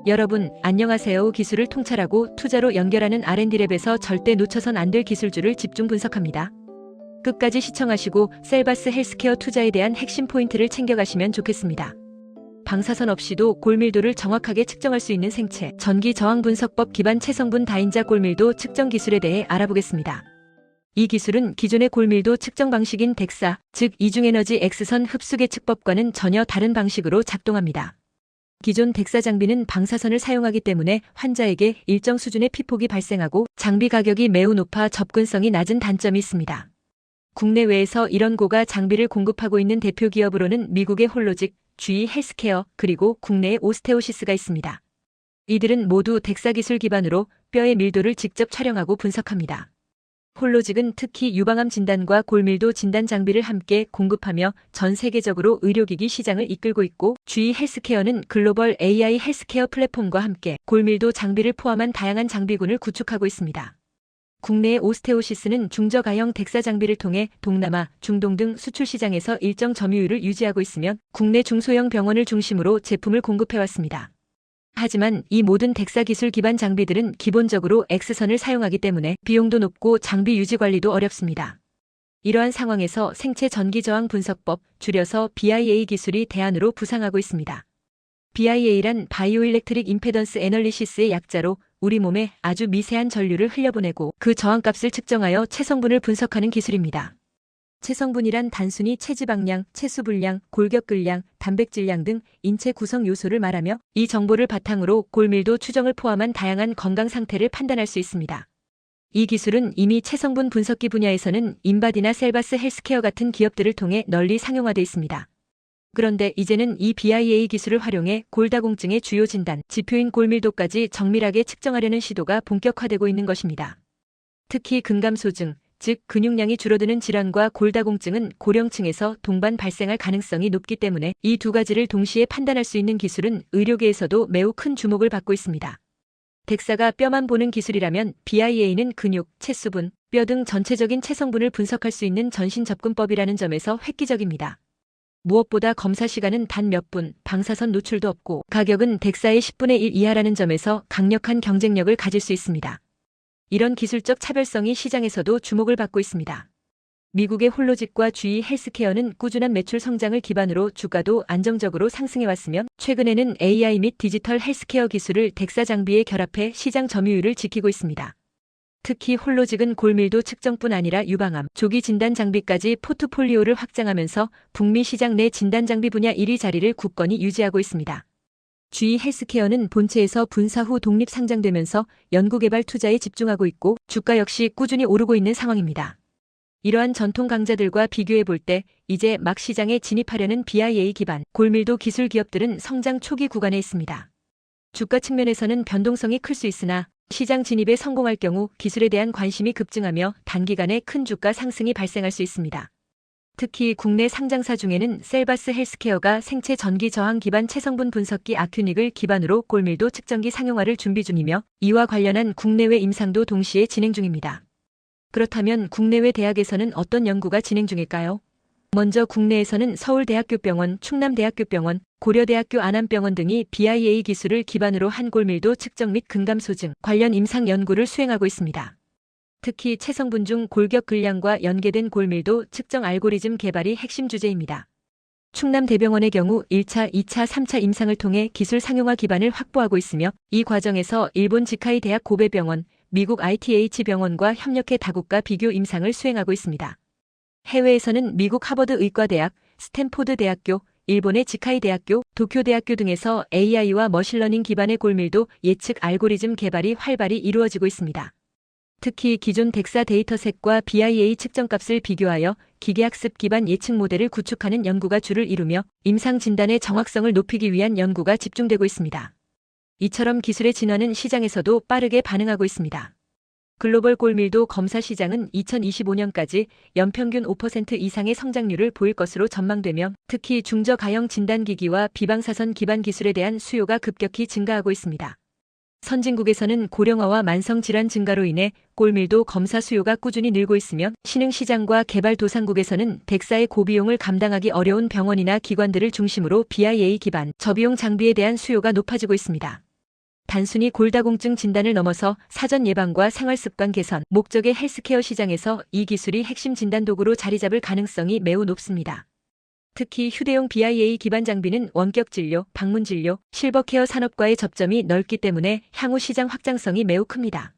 여러분, 안녕하세요. 기술을 통찰하고 투자로 연결하는 R&D랩에서 절대 놓쳐선 안 될 기술주를 집중 분석합니다. 끝까지 시청하시고 셀바스 헬스케어 투자에 대한 핵심 포인트를 챙겨가시면 좋겠습니다. 방사선 없이도 골밀도를 정확하게 측정할 수 있는 생체, 전기 저항 분석법 기반 체성분 다인자 골밀도 측정 기술에 대해 알아보겠습니다. 이 기술은 기존의 골밀도 측정 방식인 덱사, 즉 이중에너지 X선 흡수 계측법과는 전혀 다른 방식으로 작동합니다. 기존 덱사 장비는 방사선을 사용하기 때문에 환자에게 일정 수준의 피폭이 발생하고 장비 가격이 매우 높아 접근성이 낮은 단점이 있습니다. 국내외에서 이런 고가 장비를 공급하고 있는 대표 기업으로는 미국의 홀로직, GE 헬스케어, 그리고 국내의 오스테오시스가 있습니다. 이들은 모두 덱사 기술 기반으로 뼈의 밀도를 직접 촬영하고 분석합니다. 홀로직은 특히 유방암 진단과 골밀도 진단 장비를 함께 공급하며 전 세계적으로 의료기기 시장을 이끌고 있고, GE 헬스케어는 글로벌 AI 헬스케어 플랫폼과 함께 골밀도 장비를 포함한 다양한 장비군을 구축하고 있습니다. 국내의 오스테오시스는 중저가형 덱사 장비를 통해 동남아, 중동 등 수출 시장에서 일정 점유율을 유지하고 있으며 국내 중소형 병원을 중심으로 제품을 공급해왔습니다. 하지만 이 모든 덱사 기술 기반 장비들은 기본적으로 X선을 사용하기 때문에 비용도 높고 장비 유지 관리도 어렵습니다. 이러한 상황에서 생체 전기 저항 분석법, 줄여서 BIA 기술이 대안으로 부상하고 있습니다. BIA란 바이오일렉트릭 임페던스 애널리시스의 약자로 우리 몸에 아주 미세한 전류를 흘려보내고 그 저항값을 측정하여 체성분을 분석하는 기술입니다. 체성분이란 단순히 체지방량, 체수분량, 골격근량, 단백질량 등 인체 구성 요소를 말하며 이 정보를 바탕으로 골밀도 추정을 포함한 다양한 건강 상태를 판단할 수 있습니다. 이 기술은 이미 체성분 분석기 분야에서는 인바디나 셀바스 헬스케어 같은 기업들을 통해 널리 상용화돼 있습니다. 그런데 이제는 이 BIA 기술을 활용해 골다공증의 주요 진단, 지표인 골밀도까지 정밀하게 측정하려는 시도가 본격화되고 있는 것입니다. 특히 근감소증, 즉 근육량이 줄어드는 질환과 골다공증은 고령층에서 동반 발생할 가능성이 높기 때문에 이 두 가지를 동시에 판단할 수 있는 기술은 의료계에서도 매우 큰 주목을 받고 있습니다. 덱사가 뼈만 보는 기술이라면 BIA는 근육, 체수분, 뼈 등 전체적인 체성분을 분석할 수 있는 전신 접근법이라는 점에서 획기적입니다. 무엇보다 검사 시간은 단 몇 분, 방사선 노출도 없고 가격은 덱사의 10분의 1 이하라는 점에서 강력한 경쟁력을 가질 수 있습니다. 이런 기술적 차별성이 시장에서도 주목을 받고 있습니다. 미국의 홀로직과 GE 헬스케어는 꾸준한 매출 성장을 기반으로 주가도 안정적으로 상승해왔으며 최근에는 AI 및 디지털 헬스케어 기술을 덱사 장비에 결합해 시장 점유율을 지키고 있습니다. 특히 홀로직은 골밀도 측정뿐 아니라 유방암, 조기 진단 장비까지 포트폴리오를 확장하면서 북미 시장 내 진단 장비 분야 1위 자리를 굳건히 유지하고 있습니다. GE 헬스케어는 본체에서 분사 후 독립 상장되면서 연구개발 투자에 집중하고 있고 주가 역시 꾸준히 오르고 있는 상황입니다. 이러한 전통 강자들과 비교해 볼 때 이제 막 시장에 진입하려는 BIA 기반 골밀도 기술 기업들은 성장 초기 구간에 있습니다. 주가 측면에서는 변동성이 클 수 있으나 시장 진입에 성공할 경우 기술에 대한 관심이 급증하며 단기간에 큰 주가 상승이 발생할 수 있습니다. 특히 국내 상장사 중에는 셀바스 헬스케어가 생체 전기 저항 기반 체성분 분석기 아큐닉을 기반으로 골밀도 측정기 상용화를 준비 중이며 이와 관련한 국내외 임상도 동시에 진행 중입니다. 그렇다면 국내외 대학에서는 어떤 연구가 진행 중일까요? 먼저 국내에서는 서울대학교병원, 충남대학교병원, 고려대학교 안암병원 등이 BIA 기술을 기반으로 한 골밀도 측정 및 근감소증 관련 임상 연구를 수행하고 있습니다. 특히 체성분 중 골격 근량과 연계된 골밀도 측정 알고리즘 개발이 핵심 주제입니다. 충남대병원의 경우 1차, 2차, 3차 임상을 통해 기술 상용화 기반을 확보하고 있으며 이 과정에서 일본 지카이 대학 고베병원, 미국 ITH 병원과 협력해 다국가 비교 임상을 수행하고 있습니다. 해외에서는 미국 하버드 의과대학, 스탠포드 대학교, 일본의 지카이 대학교, 도쿄 대학교 등에서 AI와 머신러닝 기반의 골밀도 예측 알고리즘 개발이 활발히 이루어지고 있습니다. 특히 기존 덱사 데이터셋과 BIA 측정값을 비교하여 기계학습 기반 예측 모델을 구축하는 연구가 주를 이루며 임상 진단의 정확성을 높이기 위한 연구가 집중되고 있습니다. 이처럼 기술의 진화는 시장에서도 빠르게 반응하고 있습니다. 글로벌 골밀도 검사 시장은 2025년까지 연평균 5% 이상의 성장률을 보일 것으로 전망되며 특히 중저가형 진단기기와 비방사선 기반 기술에 대한 수요가 급격히 증가하고 있습니다. 선진국에서는 고령화와 만성질환 증가로 인해 골밀도 검사 수요가 꾸준히 늘고 있으며 신흥시장과 개발도상국에서는 덱사의 고비용을 감당하기 어려운 병원이나 기관들을 중심으로 BIA 기반 저비용 장비에 대한 수요가 높아지고 있습니다. 단순히 골다공증 진단을 넘어서 사전 예방과 생활습관 개선, 목적의 헬스케어 시장에서 이 기술이 핵심 진단 도구로 자리 잡을 가능성이 매우 높습니다. 특히 휴대용 BIA 기반 장비는 원격 진료, 방문 진료, 실버케어 산업과의 접점이 넓기 때문에 향후 시장 확장성이 매우 큽니다.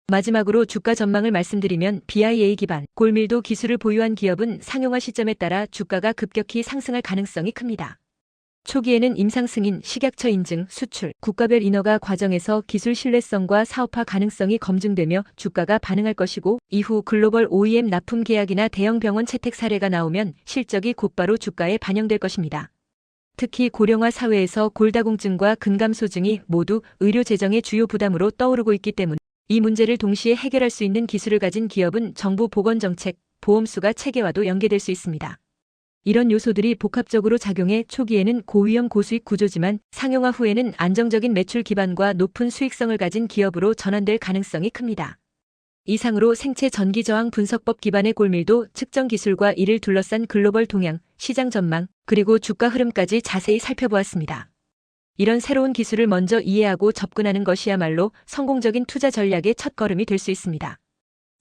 마지막으로 주가 전망을 말씀드리면 BIA 기반, 골밀도 기술을 보유한 기업은 상용화 시점에 따라 주가가 급격히 상승할 가능성이 큽니다. 초기에는 임상 승인, 식약처 인증, 수출, 국가별 인허가 과정에서 기술 신뢰성과 사업화 가능성이 검증되며 주가가 반응할 것이고, 이후 글로벌 OEM 납품 계약이나 대형 병원 채택 사례가 나오면 실적이 곧바로 주가에 반영될 것입니다. 특히 고령화 사회에서 골다공증과 근감소증이 모두 의료 재정의 주요 부담으로 떠오르고 있기 때문에 이 문제를 동시에 해결할 수 있는 기술을 가진 기업은 정부 보건정책, 보험수가 체계와도 연계될 수 있습니다. 이런 요소들이 복합적으로 작용해 초기에는 고위험 고수익 구조지만 상용화 후에는 안정적인 매출 기반과 높은 수익성을 가진 기업으로 전환될 가능성이 큽니다. 이상으로 생체 전기 저항 분석법 기반의 골밀도 측정 기술과 이를 둘러싼 글로벌 동향, 시장 전망, 그리고 주가 흐름까지 자세히 살펴보았습니다. 이런 새로운 기술을 먼저 이해하고 접근하는 것이야말로 성공적인 투자 전략의 첫걸음이 될 수 있습니다.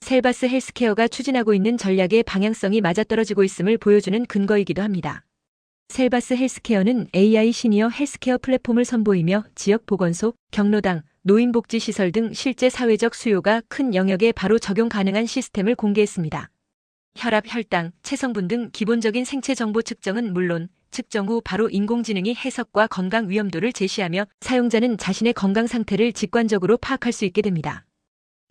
셀바스 헬스케어가 추진하고 있는 전략의 방향성이 맞아떨어지고 있음을 보여주는 근거이기도 합니다. 셀바스 헬스케어는 AI 시니어 헬스케어 플랫폼을 선보이며 지역 보건소, 경로당, 노인복지시설 등 실제 사회적 수요가 큰 영역에 바로 적용 가능한 시스템을 공개했습니다. 혈압, 혈당, 체성분 등 기본적인 생체 정보 측정은 물론 측정 후 바로 인공지능이 해석과 건강 위험도를 제시하며 사용자는 자신의 건강 상태를 직관적으로 파악할 수 있게 됩니다.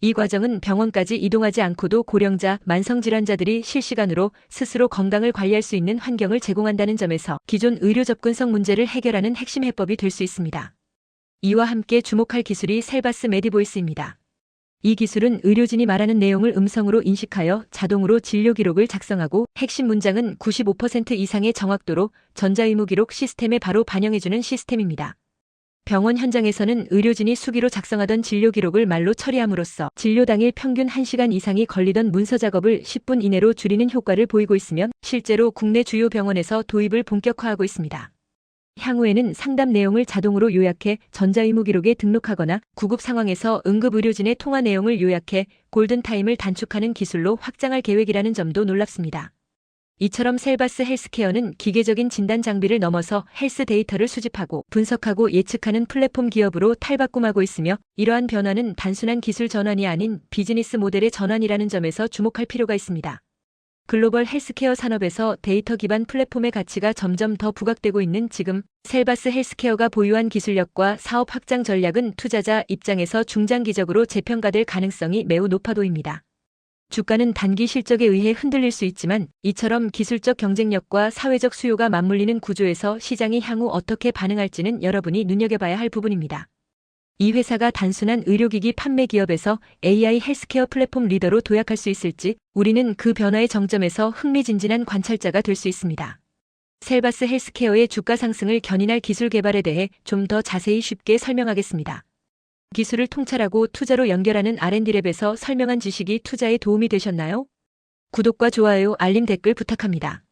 이 과정은 병원까지 이동하지 않고도 고령자, 만성질환자들이 실시간으로 스스로 건강을 관리할 수 있는 환경을 제공한다는 점에서 기존 의료 접근성 문제를 해결하는 핵심 해법이 될 수 있습니다. 이와 함께 주목할 기술이 셀바스 메디보이스입니다. 이 기술은 의료진이 말하는 내용을 음성으로 인식하여 자동으로 진료 기록을 작성하고 핵심 문장은 95% 이상의 정확도로 전자의무 기록 시스템에 바로 반영해주는 시스템입니다. 병원 현장에서는 의료진이 수기로 작성하던 진료 기록을 말로 처리함으로써 진료 당일 평균 1시간 이상이 걸리던 문서 작업을 10분 이내로 줄이는 효과를 보이고 있으며 실제로 국내 주요 병원에서 도입을 본격화하고 있습니다. 향후에는 상담 내용을 자동으로 요약해 전자의무 기록에 등록하거나 구급 상황에서 응급의료진의 통화 내용을 요약해 골든타임을 단축하는 기술로 확장할 계획이라는 점도 놀랍습니다. 이처럼 셀바스 헬스케어는 기계적인 진단 장비를 넘어서 헬스 데이터를 수집하고 분석하고 예측하는 플랫폼 기업으로 탈바꿈하고 있으며 이러한 변화는 단순한 기술 전환이 아닌 비즈니스 모델의 전환이라는 점에서 주목할 필요가 있습니다. 글로벌 헬스케어 산업에서 데이터 기반 플랫폼의 가치가 점점 더 부각되고 있는 지금 셀바스 헬스케어가 보유한 기술력과 사업 확장 전략은 투자자 입장에서 중장기적으로 재평가될 가능성이 매우 높아 보입니다. 주가는 단기 실적에 의해 흔들릴 수 있지만 이처럼 기술적 경쟁력과 사회적 수요가 맞물리는 구조에서 시장이 향후 어떻게 반응할지는 여러분이 눈여겨봐야 할 부분입니다. 이 회사가 단순한 의료기기 판매 기업에서 AI 헬스케어 플랫폼 리더로 도약할 수 있을지 우리는 그 변화의 정점에서 흥미진진한 관찰자가 될 수 있습니다. 셀바스 헬스케어의 주가 상승을 견인할 기술 개발에 대해 좀 더 자세히 쉽게 설명하겠습니다. 기술을 통찰하고 투자로 연결하는 R&D랩에서 설명한 지식이 투자에 도움이 되셨나요? 구독과 좋아요, 알림 댓글 부탁합니다.